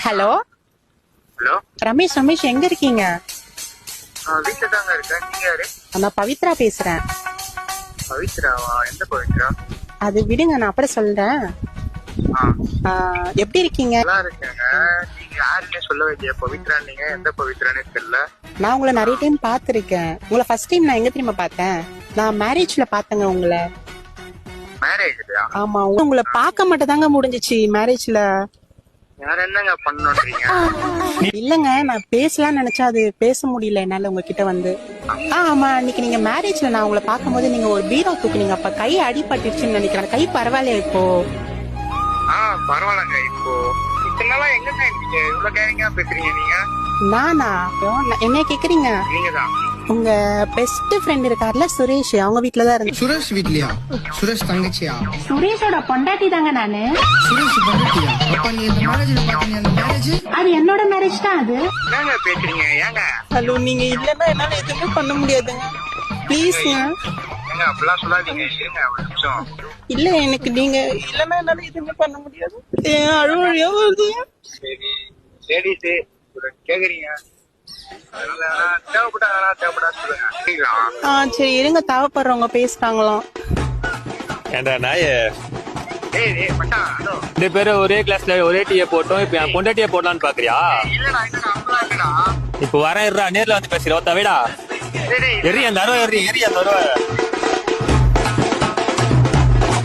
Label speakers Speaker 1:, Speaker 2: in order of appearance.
Speaker 1: Hello
Speaker 2: hello
Speaker 1: Ramesh Ramesh எங்க இருக்கீங்க?
Speaker 2: வீட்டுல தாங்க இருக்கேன். நீங்க யாரு?
Speaker 1: நான் பவித்ரா பேசுறேன்.
Speaker 2: பவித்ராவா? எந்த பவித்ரா?
Speaker 1: அது விடுங்க, நான் அப்புறம் சொல்றேன். எப்படி இருக்கீங்க?
Speaker 2: நல்லா இருக்கேங்க. நீங்க யாருன்னு சொல்ல வேண்டிய பவித்ரா? நீங்க எந்த பவித்ரான்னு தெரியல.
Speaker 1: நான் உங்களை நிறைய டைம் பாத்திருக்கேன். உங்களை ஃபர்ஸ்ட் டைம் நான் எங்க தெரியுமா பார்த்தேன்? நான் மேரேஜ்ல பார்த்தேங்க உங்களை.
Speaker 2: மேரேஜ்லயா?
Speaker 1: ஆமா, உங்களை பார்க்க மட்டும் தாங்க முடிஞ்சிச்சு மேரேஜ்ல.
Speaker 2: வேற என்னங்க பண்ணணும்ன்றீங்க?
Speaker 1: இல்லங்க, நான் பேசலாம்னு நினைச்சா அது பேச முடியல என்னால உங்ககிட்ட வந்து. ஆமா, அன்னைக்கு நீங்க மேரேஜ்ல நான் உங்களை பார்க்கும்போது நீங்க ஒரு பீரோ தூக்குனீங்க. அப்ப கை அடிபட்டுச்சுன்னு நினைக்கிறேன். கை பரவாயில்லையா இப்போ?
Speaker 2: பரவாயில்லங்க. இப்போ இத்தனை நாளா எங்கங்க இருக்கீங்க? இவ்வளவு கேரிங்கா பேசுறீங்க நீங்க.
Speaker 1: நானா? என்ன கேக்குறீங்க?
Speaker 2: நீங்கதான்.
Speaker 1: உங்க பெஸ்ட் ஃப்ரெண்ட் இருக்கார்ல சுரேஷ், அவங்க வீட்டுலதான் இருந்தேன்.
Speaker 3: சுரேஷ் வீட்லயா? சுரேஷ் தங்கச்சியா?
Speaker 1: சுரேஷோட பொண்டாட்டி தாங்க நானு.
Speaker 3: சுரேஷ் பொண்டாட்டியா? அப்ப நீ இந்த மேரேஜ்ல பாத்தீங்க, அந்த மேரேஜ்
Speaker 1: அது என்னோட மேரேஜ் தான். அது
Speaker 2: என்னங்க பேசுறீங்க? ஏங்க
Speaker 1: ஹலோ, நீங்க இல்லன்னா என்னால எதுவுமே பண்ண முடியாதுங்க. ப்ளீஸ்ங்க.
Speaker 2: ஏங்க அப்படிலாம் சொல்லாதீங்க. இருங்க ஒரு நிமிஷம்.
Speaker 1: இல்ல, எனக்கு நீங்க இல்லன்னா என்னால எதுவுமே பண்ண முடியாது. அழுவழியா வருது.
Speaker 2: சரி லேடிஸ் கேக்குறீங்க, தேவைப்பட்டா சொல்லுங்க.
Speaker 1: சரி இருங்க, தேவைப்படுறவங்க பேசுறாங்களாம்.
Speaker 4: ஏண்டா நாயே,
Speaker 2: ஏய் மச்சான், ஹலோ.
Speaker 4: 2 பேரும் ஒரே கிளாஸ்ல ஒரே டீயை போட்டோம். இப்ப என் பொண்டாட்டியை போடலான்னு பாக்குறியா?
Speaker 2: இல்லடா அப்படிலாம் இல்லடா.
Speaker 4: இப்ப வரேன், நேர்ல வந்து பேசுறோம். தவிடா
Speaker 2: சரி
Speaker 4: எரி அந்த அருவா, எரி அந்த அருவா.